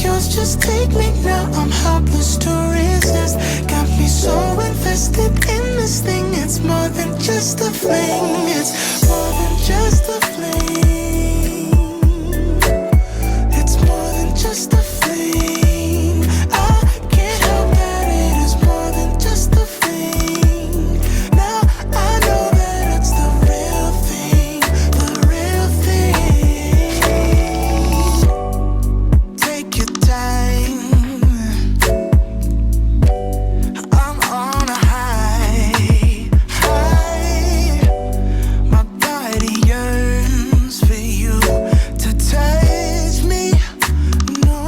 yours, just take me now. I'm helpless to resist. Got me so invested in this thing. It's more than just a fling. It's more than just a fling. It's more than just a fling. I can't help that it is more than just a fling. Now I know that it's the real thing, the real thing. Take your time. I'm on a high, high. My body yearns for you to touch me. No,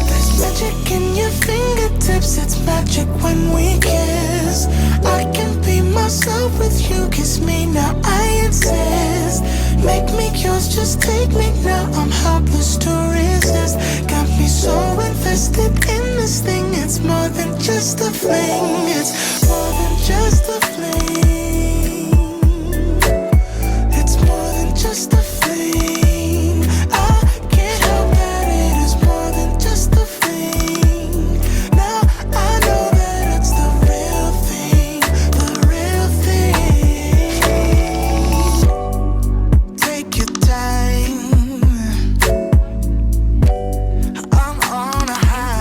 there's magic in your fingertips. It's magic when we kiss. I can be myself with you. Kiss me now, I insist. Make me yours, just take me now. I'm helpless to resist. Got me so invested in this thing. It's more than just a fling. It's more than just a fling. It's more than just a fling. I can't help that it is more than just a fling. Now I know that it's the real thing, the real thing. Take your time. I'm on a high.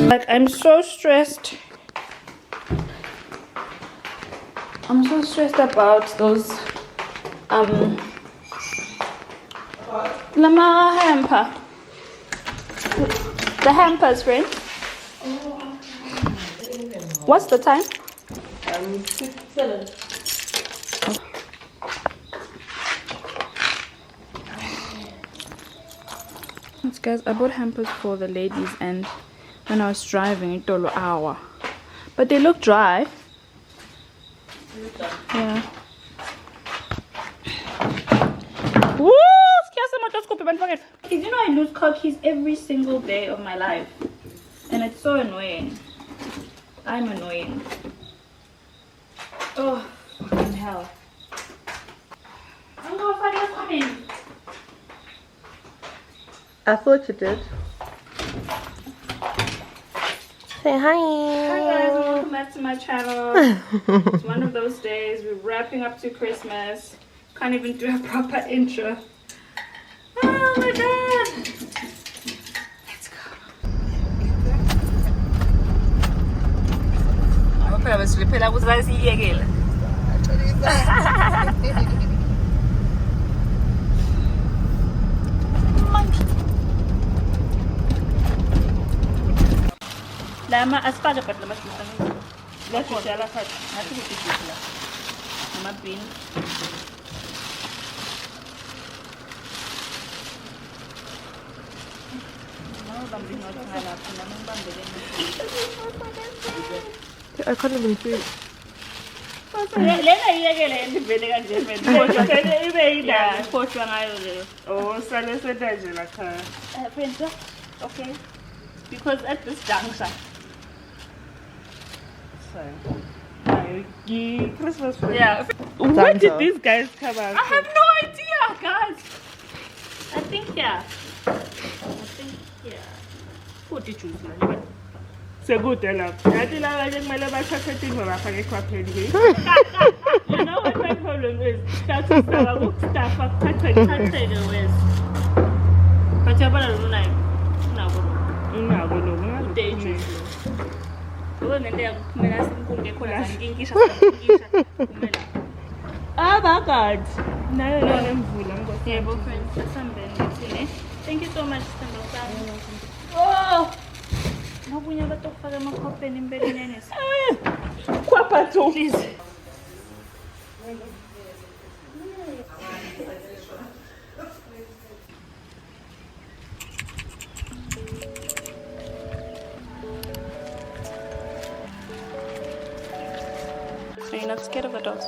Like, I'm so stressed. I'm so stressed about those Lama hamper. The hampers, friend. What's the time? 7. Guys, I bought hampers for the ladies, and when I was driving it took an hour, but they look dry. Yeah. Woo! Did you know I lose car keys every single day of my life? And it's so annoying. I'm annoying. Oh, fucking hell. I'm gonna find you coming. I thought you did. Say hi. Hi guys, welcome back to my channel. It's one of those days. We're wrapping up to Christmas. Can't even do a proper intro. Oh my god. Let's go. Lama aspaga pat lama tutang. Let's go sala pat. Hati ko sila. Mama pin. I can't even see. Lena iyekele endibhele kanje mfethu. Kodwa ibe yila khohlwa ngayo leyo. Oh, sale sedaje la khaya. Friends, okay. Because at this juncture. Christmas. Yeah. Where did these guys come out? I have no idea, guys. I think yeah. Who did you choose? Segudela. Yathi la kanje kumele bathathe into bafake ekhwapheni. You know what my problem is? That's stuff akuthathe the ways. But yabona lo nayo. Unako lo ngabe. Dangerous. Lo nende yakuphumela simpunge khona nginkisha kumela. Ah, bagad. Nayo lo nemvula ngikho. Yebo friends, asambeni ngithini. Thank you so much, Sithando. Oh! Mabunya batofaka amakhopheni empeleni Enes. Kwaphatho. Please. So you're not scared of the dogs?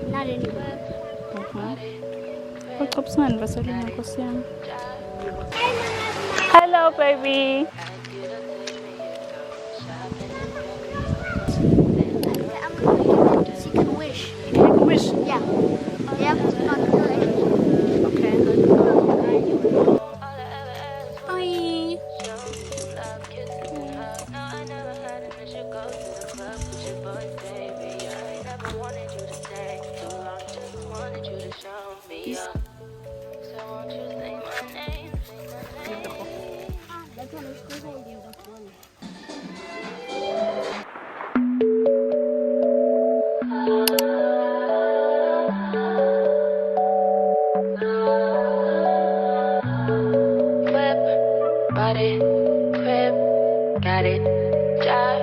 Not anymore. Hello, baby. I'm going to seek a wish. Make a wish. Yeah. Yeah, not a relationship. Okay. Bye. That's what I'm supposed to do. That's one. Flip, body, crib, got it, job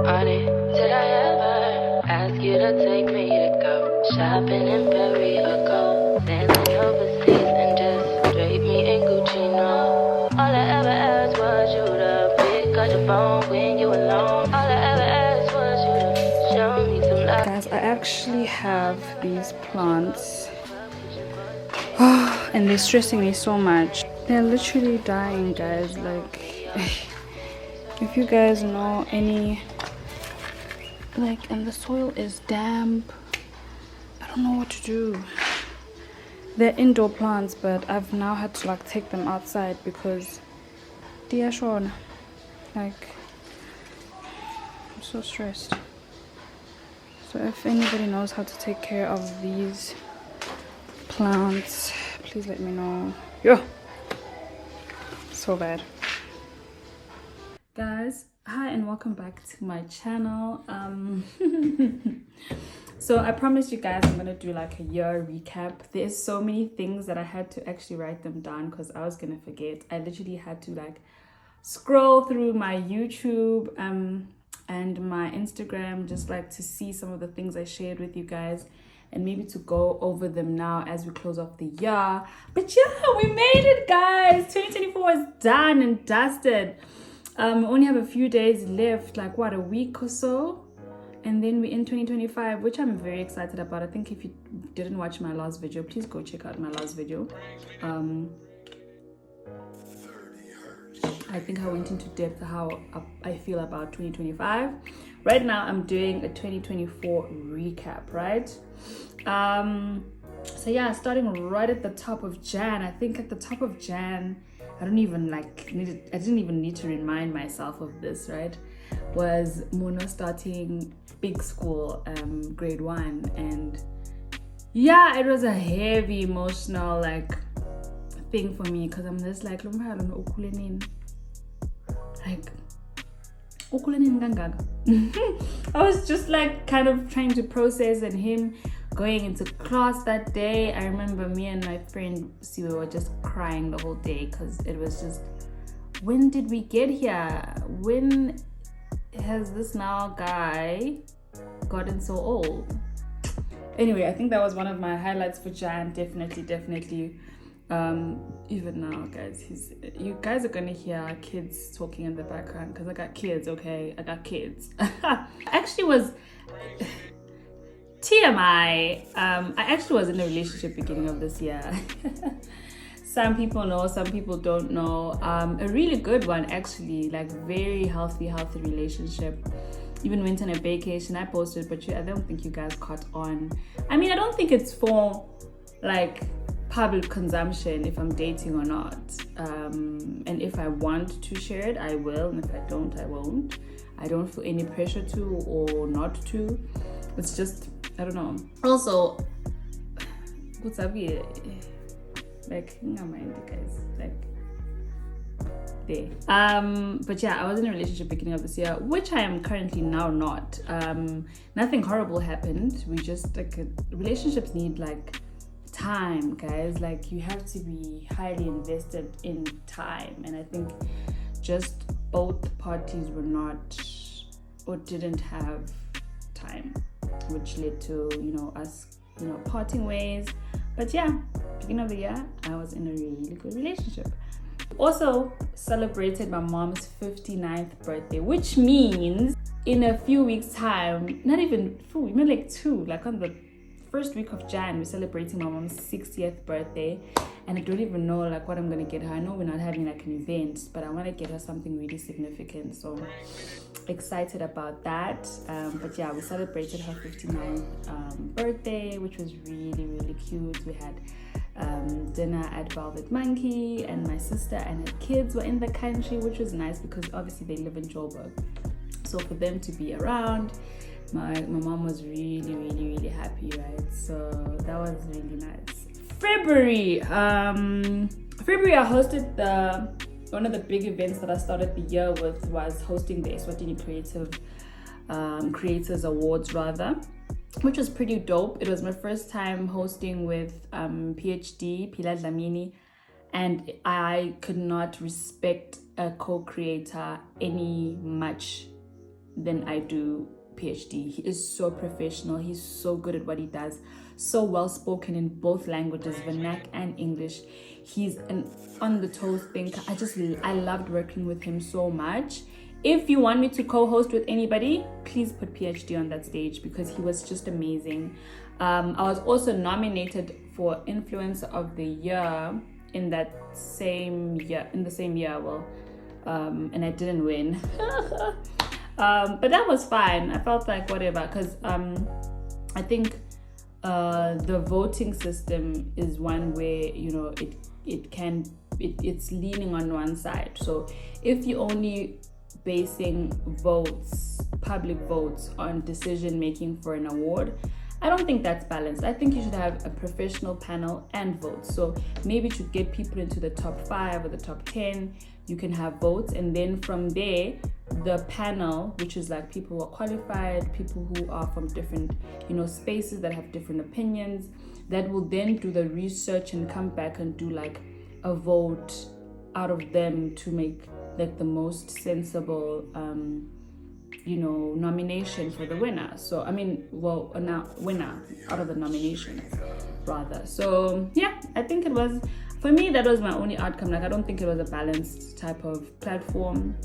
on it. Did I ever ask you to take me to go shopping in Paris or go sailing overseas and just drape me in Gucci? No, all I ever asked was you to pick up the phone when you alone. All I ever asked was you to show me some love. Guys, I actually have these plants. And they're stressing me so much. They're literally dying, guys. Like, if you guys know any, like, and the soil is damp, I don't know what to do. They're indoor plants, but I've now had to like take them outside because they are shorn. Like, I'm so stressed. So if anybody knows how to take care of these plants, please let me know. Yeah, so bad. Guys, hi and welcome back to my channel. So I promised you guys I'm gonna do like a year recap. There's so many things that I had to actually write them down because I was gonna forget. I literally had to like scroll through my YouTube and my Instagram just like to see some of the things I shared with you guys and maybe to go over them now as we close off the year. But yeah, we made it, guys. 2024 is done and dusted. We only have a few days left, like what, a week or so, and then we're in 2025, which I'm very excited about. I think if you didn't watch my last video, please go check out my last video. I think I went into depth how I feel about 2025. Right now I'm doing a 2024 recap, right? So yeah, starting right at the top of Jan. I think at the top of Jan, I didn't even need to remind myself of this, right? Was Mona starting big school, grade 1, and yeah, it was a heavy emotional like thing for me because I'm just like, I was just like kind of trying to process, and him going into class that day, I remember me and my friend we were just crying the whole day because it was just, when did we get here? When has this now guy gotten so old? Anyway, I think that was one of my highlights for Jan. Definitely. Even now, guys, you guys are gonna hear kids talking in the background because I got kids. Okay, I got kids. I actually was TMI. I actually was in a relationship beginning of this year. Some people know, some people don't know. A really good one, actually, like very healthy relationship. Even went on a vacation. I posted, but I don't think you guys caught on. I mean, I don't think it's for like public consumption if I'm dating or not. And if I want to share it, I will, and if I don't, I won't. I don't feel any pressure to or not to. It's just, I don't know. Also, what's up here? Like, never mind, guys. Like, there. But yeah, I was in a relationship beginning of this year, which I am currently now not. Nothing horrible happened. We just like relationships need like time, guys. Like, you have to be highly invested in time, and I think just both parties were not or didn't have time, which led to us parting ways. But yeah, beginning of the year, I was in a really good relationship. Also celebrated my mom's 59th birthday, which means in a few weeks time, not even like 2, like on the first week of Jan, we're celebrating my mom's 60th birthday, and I don't even know like what I'm gonna get her. I know we're not having like an event, but I want to get her something really significant, so excited about that. But yeah, we celebrated her 59th birthday, which was really cute. We had dinner at Velvet Monkey, and my sister and her kids were in the country, which was nice because obviously they live in Joburg, so for them to be around, my mom was really happy, right? So that was really nice. February I hosted one of the big events that I started the year with was hosting the Eswatini Creators Awards rather, which was pretty dope. It was my first time hosting with PhD Pilar Dlamini, and I could not respect a co-creator any much than I do PhD. He is so professional, he's so good at what he does, so well spoken in both languages, Vernac and English. He's an on the toes thinker. I loved working with him so much. If you want me to co-host with anybody, please put PhD on that stage because he was just amazing. I was also nominated for Influencer of the Year in the same year, and I didn't win. But that was fine. I felt like whatever, because I think the voting system is one where it's leaning on one side. So if you only basing public votes on decision making for an award, I don't think that's balanced. I think you should have a professional panel and votes. So maybe to get people into the top 5 or the top 10, you can have votes, and then from there, the panel, which is like people who are qualified, people who are from different, spaces that have different opinions, that will then do the research and come back and do like a vote out of them to make like the most sensible nomination for the winner. So winner out of the nominations rather. So yeah, I think it was, for me, that was my only outcome. Like, I don't think it was a balanced type of platform.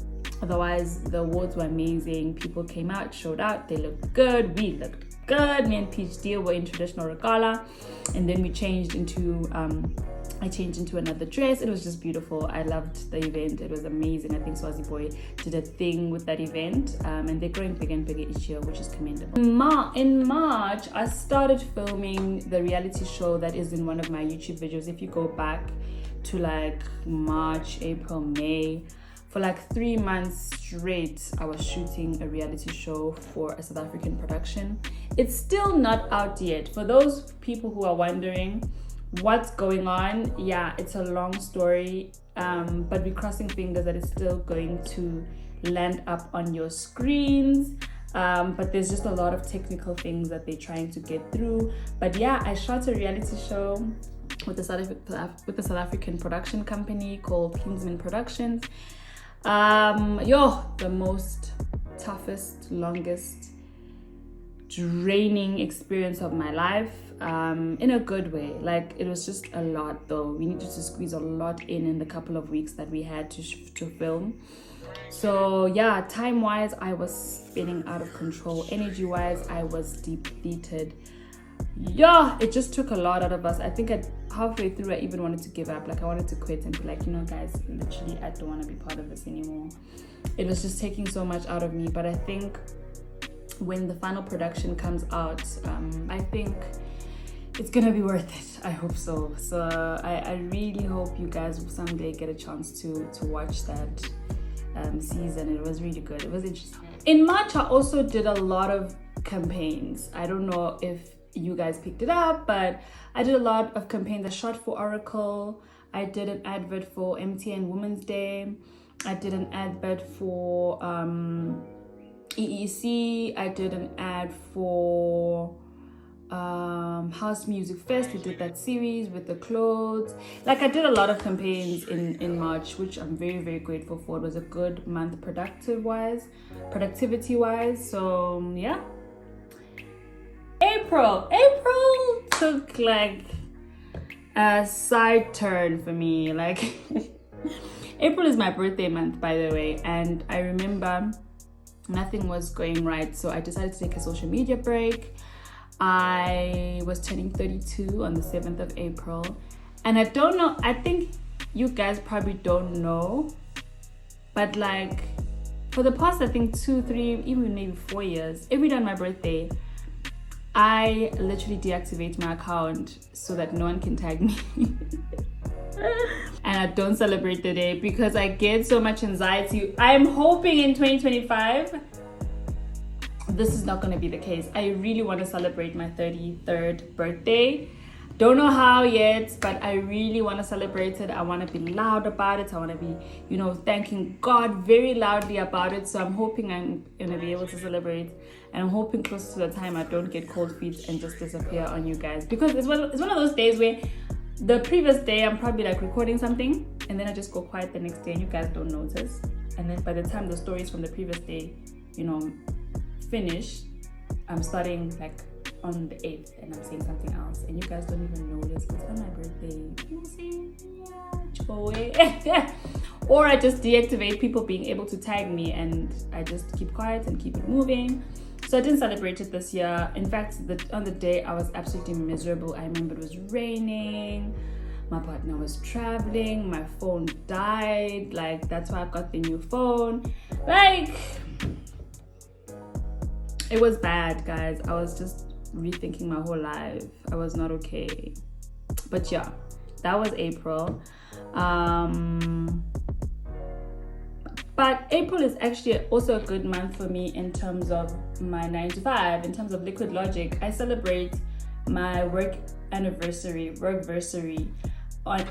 Otherwise, the awards were amazing. People came out, showed out, they looked good, we looked good. Me and PhD were in traditional regala, and then we changed into I changed into another dress. It was just beautiful. I loved the event. It was amazing. I think Swazi Boy did a thing with that event, and they're growing bigger and bigger each year, which is commendable. In March, I started filming the reality show that is in one of my YouTube videos. If you go back to like March, April, May, for like 3 months straight, I was shooting a reality show for a South African production. It's still not out yet. For those people who are wondering what's going on, yeah, it's a long story, but we're crossing fingers that it's still going to land up on your screens. But there's just a lot of technical things that they're trying to get through. But yeah, I shot a reality show with the South African production company called Kingsman Productions. The most toughest, longest, draining experience of my life, in a good way. Like, it was just a lot though. We needed to squeeze a lot in the couple of weeks that we had to film. So yeah, time wise, I was spinning out of control. Energy wise, I was depleted. Yeah, it just took a lot out of us. I think halfway through, I even wanted to give up. Like, I wanted to quit and be like, guys, literally, I don't want to be part of this anymore. It was just taking so much out of me. But I think when the final production comes out, I think it's gonna be worth it. I hope so. So I really hope you guys will someday get a chance to watch that season. It was really good. It was interesting. In March, I also did a lot of campaigns. I don't know if you guys picked it up, but I did a lot of campaigns. I shot for Oracle. I did an advert for MTN Women's Day. I did an advert for EEC. I did an ad for House Music Fest. We did that series with the clothes. Like I did a lot of campaigns in March, which I'm very, very grateful for. It was a good month productivity wise. So yeah. April took like a side turn for me. Like April is my birthday month, by the way, and I remember nothing was going right, so I decided to take a social media break. I was turning 32 on the 7th of April, and I don't know, I think you guys probably don't know, but like for the past, I think 2, 3, even maybe 4 years, every day on my birthday, I literally deactivate my account so that no one can tag me. And I don't celebrate the day because I get so much anxiety. I'm hoping in 2025 this is not going to be the case. I really want to celebrate my 33rd birthday. Don't know how yet, but I really want to celebrate it. I want to be loud about it. I want to be, thanking God very loudly about it. So I'm hoping I'm going to be able to celebrate. And I'm hoping close to the time I don't get cold feet and just disappear on you guys. Because it's one of those days where the previous day I'm probably like recording something and then I just go quiet the next day and you guys don't notice. And then by the time the stories from the previous day, finish, I'm starting like on the 8th and I'm saying something else and you guys don't even notice because on my birthday, you see, go away. Or I just deactivate people being able to tag me and I just keep quiet and keep it moving. So I didn't celebrate it this year. In fact, on the day I was absolutely miserable. I remember it was raining, my partner was traveling, my phone died. Like that's why I got the new phone. Like it was bad, guys. I was just rethinking my whole life. I was not okay. But yeah, that was April. But April is actually also a good month for me in terms of my 9 to 5, in terms of Liquid Logic. I celebrate my work anniversary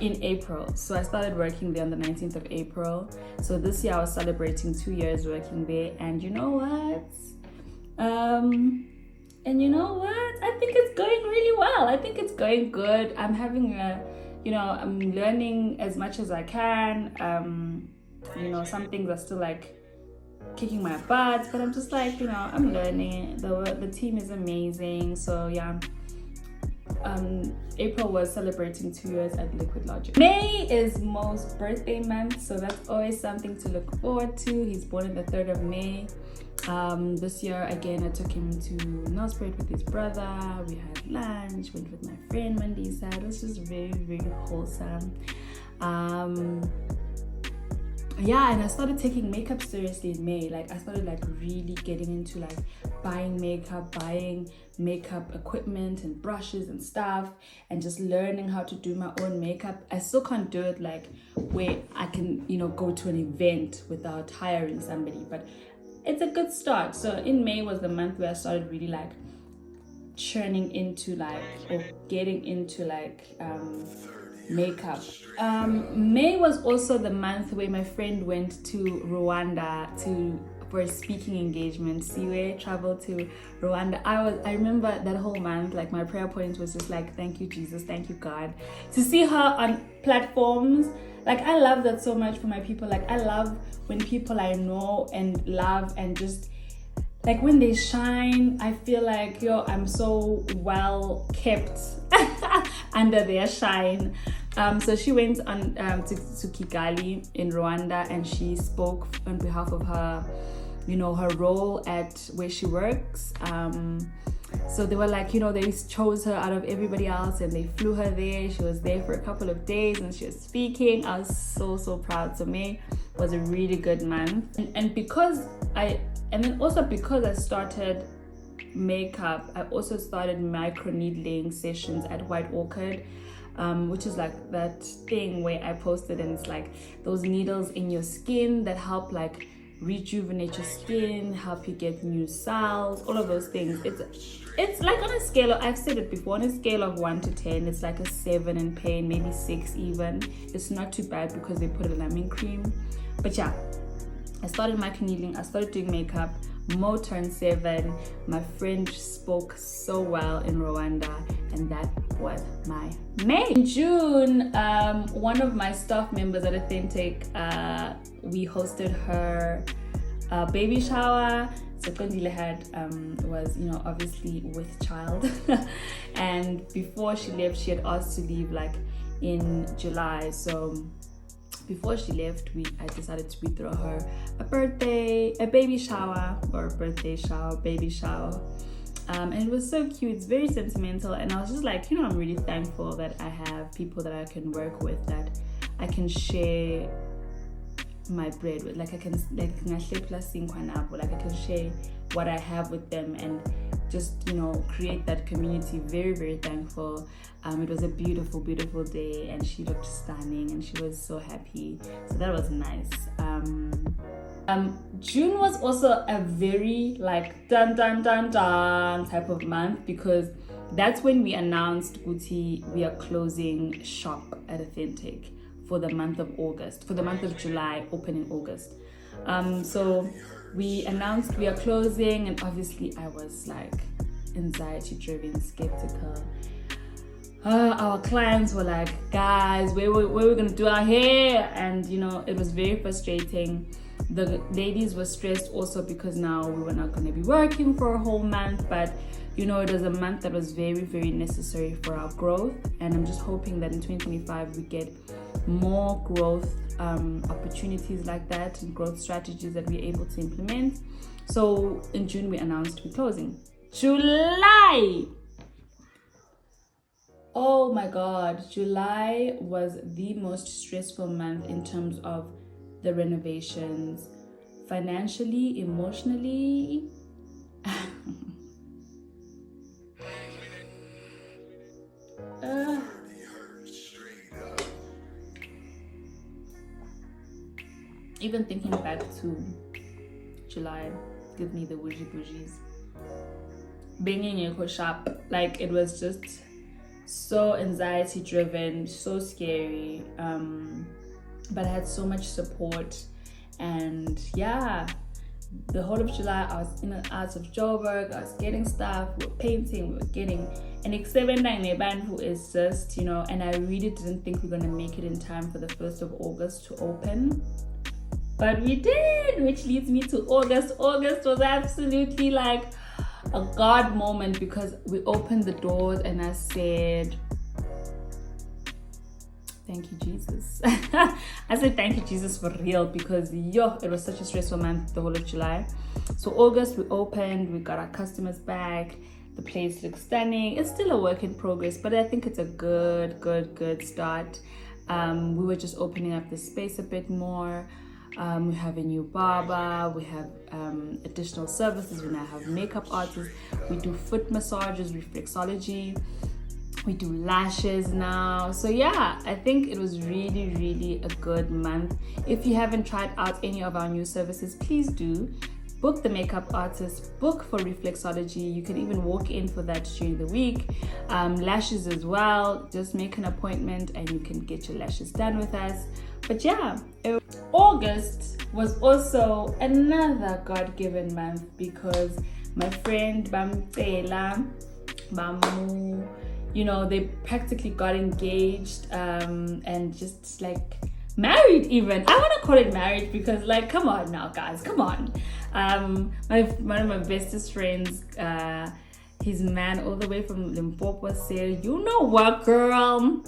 in April. So I started working there on the 19th of April. So this year I was celebrating 2 years working there. And you know what? I think it's going really well. I think it's going good. I'm having I'm learning as much as I can. Some things are still like kicking my butt, but I'm just like, I'm learning. The team is amazing. So yeah. April was celebrating 2 years at Liquid Logic. May is Mo's birthday month, so that's always something to look forward to. He's born on the 3rd of May. This year again I took him to Nelspruit with his brother. We had lunch, went with my friend Mandisa. It was just very, very wholesome. And I started taking makeup seriously in May. Like I started like really getting into like buying makeup equipment and brushes and stuff, and just learning how to do my own makeup. I still can't do it like where I can go to an event without hiring somebody, but it's a good start. So in May was the month where I started really like churning into getting into makeup. May was also the month where my friend went to Rwanda for a speaking engagement. Siwe traveled to Rwanda. I remember that whole month, like my prayer point was just like, thank you Jesus, thank you God. To see her on platforms, like I love that so much for my people. Like I love when people I know and love and just like when they shine, I feel like I'm so well kept under their shine. So she went on to Kigali in Rwanda, and she spoke on behalf of her, her role at where she works. So they were like, they chose her out of everybody else and they flew her there. She was there for a couple of days and she was speaking. I was so proud. So May was a really good month. And because I started makeup, I also started micro needling sessions at White Orchid, which is like that thing where I posted, and it's like those needles in your skin that help like rejuvenate your skin, help you get new cells, all of those things. It's like on a scale of, I've said it before, on a scale of 1 to 10, it's like a 7 in pain, maybe 6 even. It's not too bad because they put a lemon cream. But yeah, I started micro needling, I started doing makeup. Mo turned 7. My friend spoke so well in Rwanda, and that was my May. In June, one of my staff members at Authentic, we hosted her baby shower. So Kondile had was, you know, obviously with child, and before she left, she had asked to leave like in July. So before she left, I decided to throw her a baby shower, baby shower. And it was so cute. It's very sentimental, and I was just like, you know, I'm really thankful that I have people that I can work with, that I can share my bread with. Like I can share what I have with them, and just, you know, create that community. Very, very thankful. It was a beautiful day, and she looked stunning, and she was so happy, so that was nice. June was also a very like dun type of month, because that's when we announced Guti we are closing shop at Authentic for the month of August, for the month of July, opening August. So we announced we are closing, and obviously I was like anxiety driven, skeptical. Our clients were like, guys, where we're gonna do our hair? And you know, it was very frustrating. The ladies were stressed also because now we were not gonna be working for a whole month, but you know, it was a month that was very, very necessary for our growth, and I'm just hoping that in 2025 we get more growth opportunities like that, and growth strategies that we're able to implement. So in June we announced we're closing. July, oh my god, July was the most stressful month in terms of the renovations, financially, emotionally. Even thinking back to July, give me the woojie bougies. Being in Eco Shop, like it was just so anxiety driven, so scary. But I had so much support, and yeah, the whole of July I was in and out of Joburg. I was getting stuff, we were painting, we were getting an X7 band who is just, you know, and I really didn't think we were gonna make it in time for the 1st of August to open. But we did, which leads me to August. August was absolutely like a God moment, because we opened the doors and I said, thank you, Jesus. I said thank you, Jesus, for real, because it was such a stressful month, the whole of July. So August we opened, we got our customers back. The place looks stunning. It's still a work in progress, but I think it's a good start. We were just opening up the space a bit more. We have a new barber, we have additional services. We now have makeup artists, we do foot massages, reflexology, we do lashes now. So yeah, I think it was really a good month. If you haven't tried out any of our new services, please do. Book the makeup artist, book for reflexology. You can even walk in for that during the week. Lashes as well, just make an appointment and you can get your lashes done with us. But yeah, August was also another God-given month, because my friend Bamtela, Bamu, you know, they practically got engaged and just like married even. I want to call it marriage, because like, come on now guys, come on. One of my bestest friends, his man all the way from Limpopo said, you know what girl,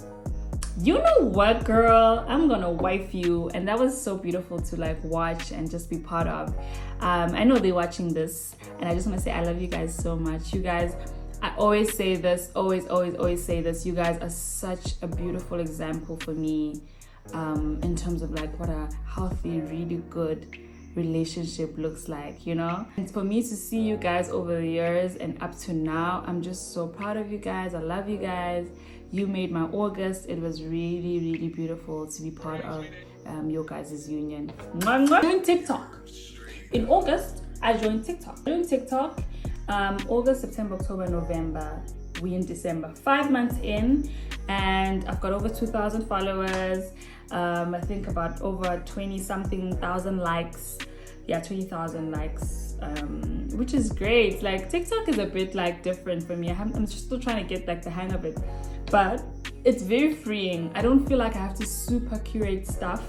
I'm gonna wife you. And that was so beautiful to like watch and just be part of. I know they're watching this, and I just want to say I love you guys so much. You guys, I always say this, always say this, you guys are such a beautiful example for me in terms of like what a healthy, really good relationship looks like, you know. And for me to see you guys over the years and up to now, I'm just so proud of you guys. I love you guys. You made my August. It was really beautiful to be part of your guys' union. Join TikTok. In August, I joined TikTok. August, September, October, November. We in December. 5 months in, and I've got over 2,000 followers. I think about over 20-something thousand likes. Yeah, 20,000 likes. which is great. Like TikTok is a bit like different for me. I'm just still trying to get like the hang of it, but it's very freeing. I don't feel like I have to super curate stuff,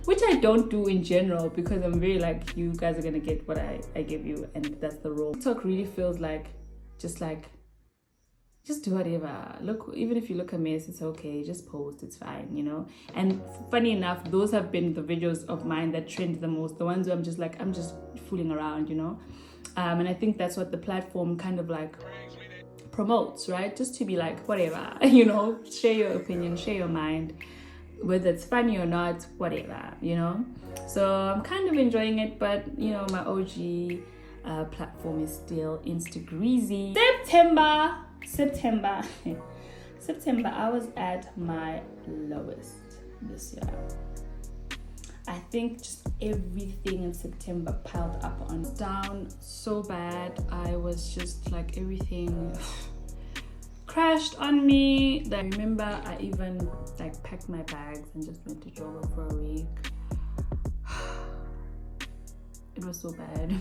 which I don't do in general, because I'm very like, you guys are gonna get what I give you, and that's the rule. TikTok really feels like just do whatever. Look, even if you look a mess, it's okay. Just post, it's fine, you know. And funny enough, those have been the videos of mine that trend the most. The ones where I'm just fooling around, you know. And I think that's what the platform kind of like promotes, right? Just to be like, whatever, you know, share your opinion, share your mind, whether it's funny or not, whatever, you know. So I'm kind of enjoying it, but you know, my OG platform is still Instagreasy. September, I was at my lowest this year. I think just everything in September piled up on down so bad. I was just like, everything crashed on me. I remember I even like packed my bags and just went to Joburg for a week. It was so bad.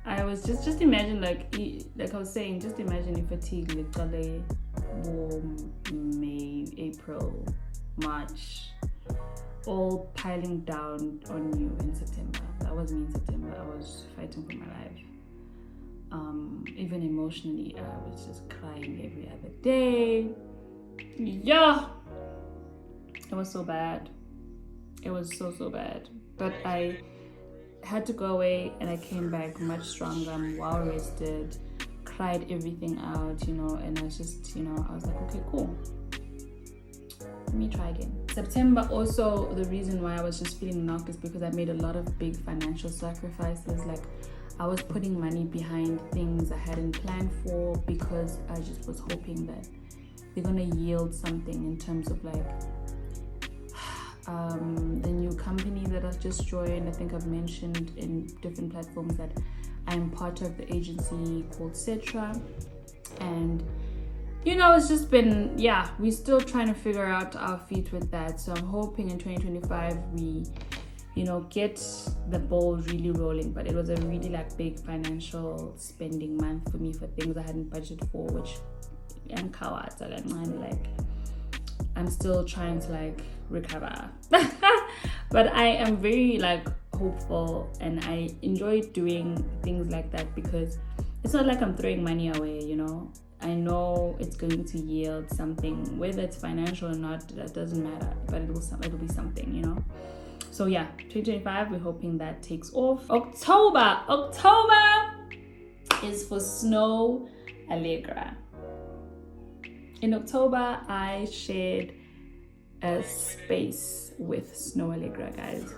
I was just imagine like I was saying, just imagine if fatigue literally May, April, March, all piling down on you in September. That was me in September. I was fighting for my life. Even emotionally, I was just crying every other day. Yeah, it was so bad. It was so bad. But I had to go away, and I came back much stronger. I'm well rested, cried everything out, you know, and I was just, you know, I was like, okay, cool, let me try again. September also, the reason why I was just feeling knocked is because I made a lot of big financial sacrifices. Like I was putting money behind things I hadn't planned for, because I just was hoping that they're gonna yield something in terms of like the new company that I've just joined. I think I've mentioned in different platforms that I'm part of the agency called Cetra, and you know, it's just been, yeah, we're still trying to figure out our feet with that. So I'm hoping in 2025 we, you know, get the ball really rolling. But it was a really like big financial spending month for me for things I hadn't budgeted for, which like I'm still trying to like recover. But I am very like hopeful, and I enjoy doing things like that, because it's not like I'm throwing money away, you know. I know it's going to yield something, whether it's financial or not, that doesn't matter, but it'll be something, you know. So yeah, 2025, we're hoping that takes off. October is for Snow Allegra. In October, I shared a space with Snow Allegra, guys.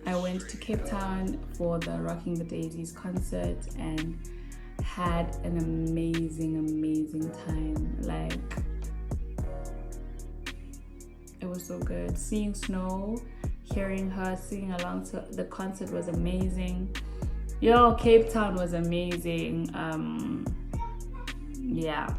I went to Cape Town for the Rocking the Daisies concert and had an amazing time. Like, it was so good. Seeing Snow, hearing her singing along to the concert was amazing. Yo, Cape Town was amazing. Yeah.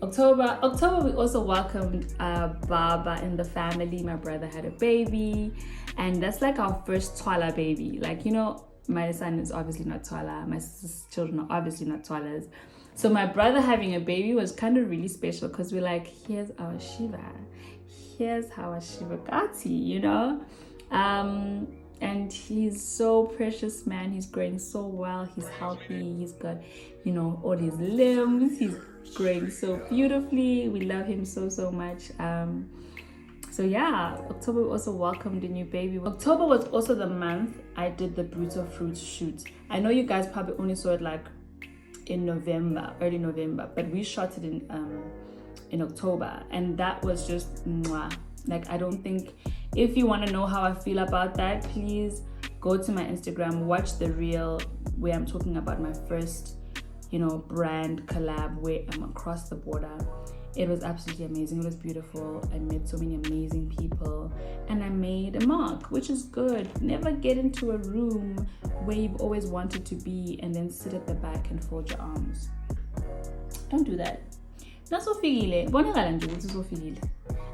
October, we also welcomed Baba in the family. My brother had a baby, and that's like our first Twala baby. Like, you know, my son is obviously not Twala, my sister's children are obviously not Twalas. So my brother having a baby was kind of really special, because we're like, here's our Shiva, here's our Shiva Gati, you know. And he's so precious, man. He's growing so well, he's healthy, he's got, you know, all his limbs, he's growing so beautifully. We love him so much. So yeah, October we also welcomed a new baby. October was also the month I did the Brutal Fruits shoot. I know you guys probably only saw it like in November, early November, but we shot it in October, and that was just mwah. Like, I don't think, if you want to know how I feel about that, please go to my Instagram, watch the reel where I'm talking about my first, you know, brand collab where I'm across the border. It was absolutely amazing. It was beautiful. I met so many amazing people, and I made a mark, which is good. Never get into a room where you've always wanted to be and then sit at the back and fold your arms. Don't do that. Nasofikile, bonakala nje ukuthi usofikile.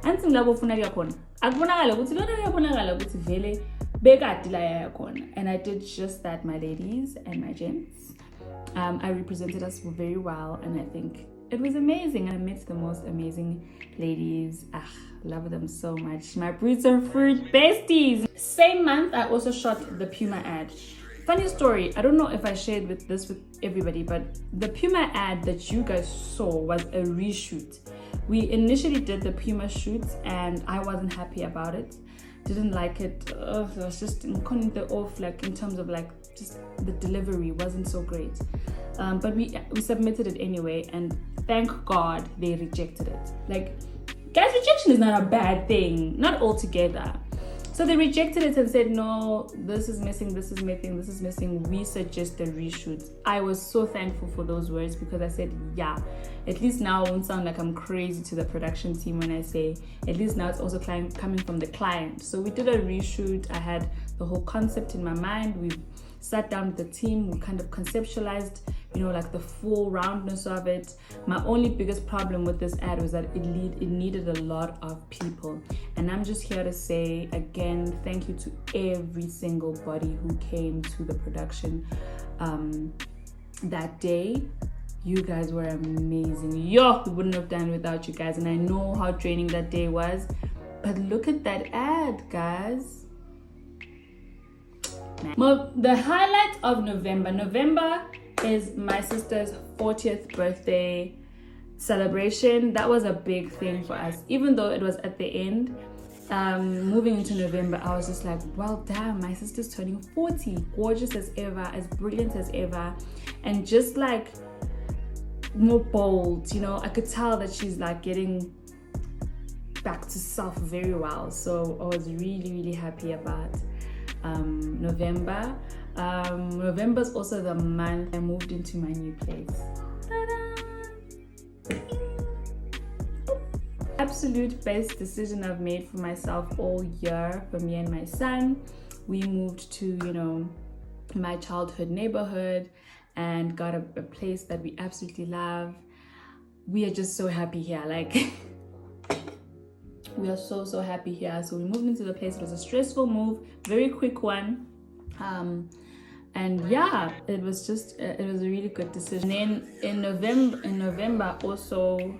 Anti ngilabo ufuna kuya khona. Akubonakala ukuthi lona uyabonakala ukuthi vele And I did just that, my ladies and my gents. I represented us very well, and I think it was amazing. I met the most amazing ladies. Love them so much. My Roots and Fruit besties. Same month, I also shot the Puma ad. Funny story, I don't know if I shared this with everybody, but the Puma ad that you guys saw was a reshoot. We initially did the Puma shoot and I wasn't happy about it. Didn't like it. It was just off, like in terms of like just the delivery wasn't so great. But we submitted it anyway, and thank God they rejected it. Like, guys, rejection is not a bad thing, not altogether. So they rejected it and said, no, this is missing, this is missing, this is missing. We suggest a reshoot. I was so thankful for those words, because I said, yeah, at least now I won't sound like I'm crazy to the production team when I say, at least now it's also coming from the client. So we did a reshoot. I had the whole concept in my mind. We sat down with the team. We kind of conceptualized, like the full roundness of it. My only biggest problem with this ad was that it needed a lot of people. And I'm just here to say again, thank you to every single body who came to the production that day. You guys were amazing. We wouldn't have done it without you guys. And I know how draining that day was. But look at that ad, guys. The highlight of November is my sister's 40th birthday celebration. That was a big thing for us, even though it was at the end. Moving into November, I was just like, well, damn, my sister's turning 40, gorgeous as ever, as brilliant as ever, and just like more bold. I could tell that she's like getting back to self very well. So I was really, really happy about November. November is also the month I moved into my new place. Ta-da! Absolute best decision I've made for myself all year, for me and my son. We moved to, my childhood neighborhood and got a place that we absolutely love. We are just so happy here. Like, we are so happy here. So we moved into the place. It was a stressful move, very quick one. And yeah, it was a really good decision. And then in November also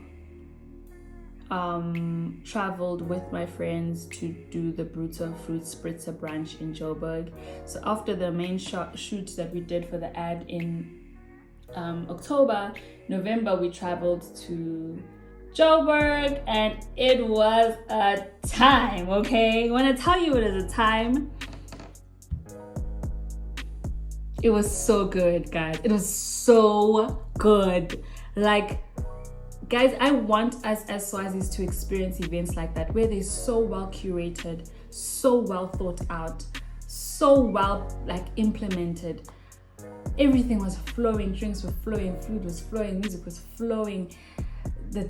traveled with my friends to do the Brutal Fruit Spritzer brunch in Joburg. So after the main shoot that we did for the ad in October, November we traveled to Joburg, and it was a time, okay? When I tell you it is a time, it was so good, guys. It was so good. Like, guys, I want us as Swazis to experience events like that, where they're so well curated, so well thought out, so well like implemented. Everything was flowing, drinks were flowing, food was flowing, music was flowing. The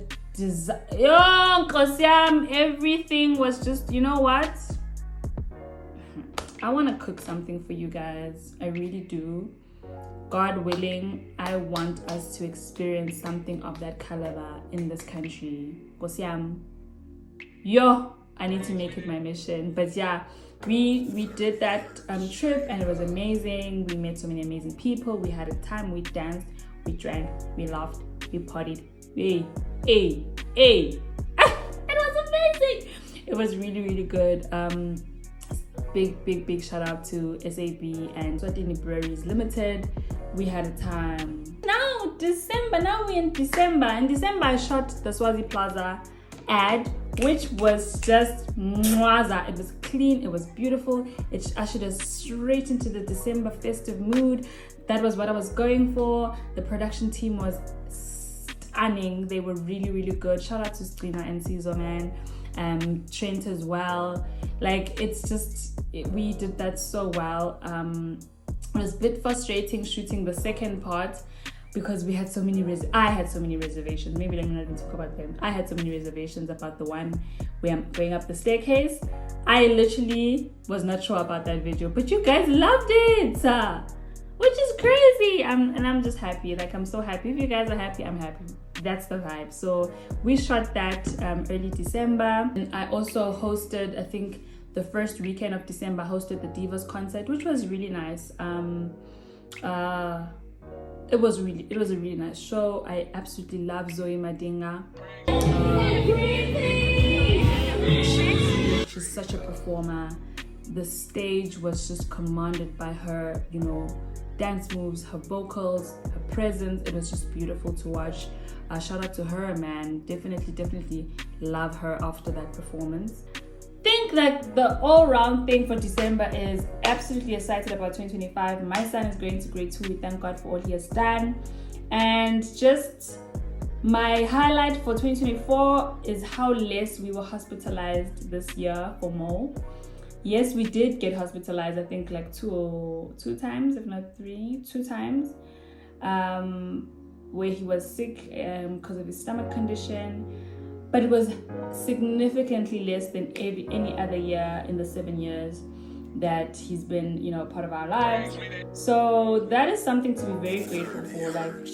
everything was just, you know what? I want to cook something for you guys. I really do. God willing, I want us to experience something of that caliber in this country. I need to make it my mission. But yeah, we did that trip, and it was amazing. We met so many amazing people. We had a time. We danced, we drank, we laughed, we partied. It was amazing. It was really, really good. Big shout out to SAB and Swatini Breweries Limited. We had a time. Now we're in December. In December I shot the Swazi Plaza ad, which was just mwaza. It was clean, it was beautiful. It ushered us straight into the December festive mood. That was what I was going for. The production team was stunning. They were really, really good. Shout out to Strina and Caesar, man. Trent as well. Like, it's just, we did that so well. It was a bit frustrating shooting the second part because we had so many I had so many reservations. Maybe let me not even talk about them. I had so many reservations about the one where I'm going up the staircase. I literally was not sure about that video, but you guys loved it, which is crazy. I'm just happy. Like, I'm so happy. If you guys are happy, I'm happy. That's the vibe. So we shot that early December, and I also hosted, I think, the first weekend of December, hosted the Divas concert, which was really nice. It was a really nice show. I absolutely love Zoe Madinga. She's such a performer. The stage was just commanded by her, you know, dance moves, her vocals, her presence. It was just beautiful to watch. Shout out to her, man. Definitely love her after that performance. Think that the all-round thing for December is absolutely excited about 2025. My son is going to grade 2. We thank God for all he has done. And just my highlight for 2024 is how less we were hospitalized this year for Mo. Yes, we did get hospitalized, I think like two times, if not 2 times, where he was sick because of his stomach condition. But it was significantly less than any other year in the 7 years that he's been, you know, part of our lives. So that is something to be very grateful for. Like,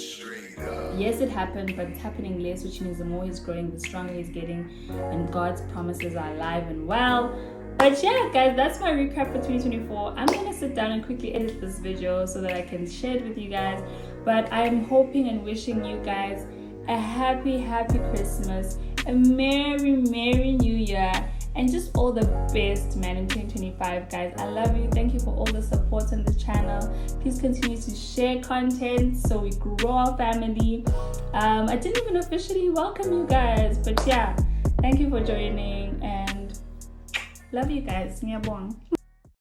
yes, it happened, but it's happening less, which means the more he's growing, the stronger he's getting, and God's promises are alive and well. But yeah, guys, that's my recap for 2024. I'm gonna sit down and quickly edit this video so that I can share it with you guys. But I'm hoping and wishing you guys a happy Christmas, a merry New Year, and just all the best, man, in 2025, guys. I love you. Thank you for all the support on the channel. Please continue to share content so we grow our family. I didn't even officially welcome you guys, but yeah, thank you for joining and love you guys. Ngiyabonga.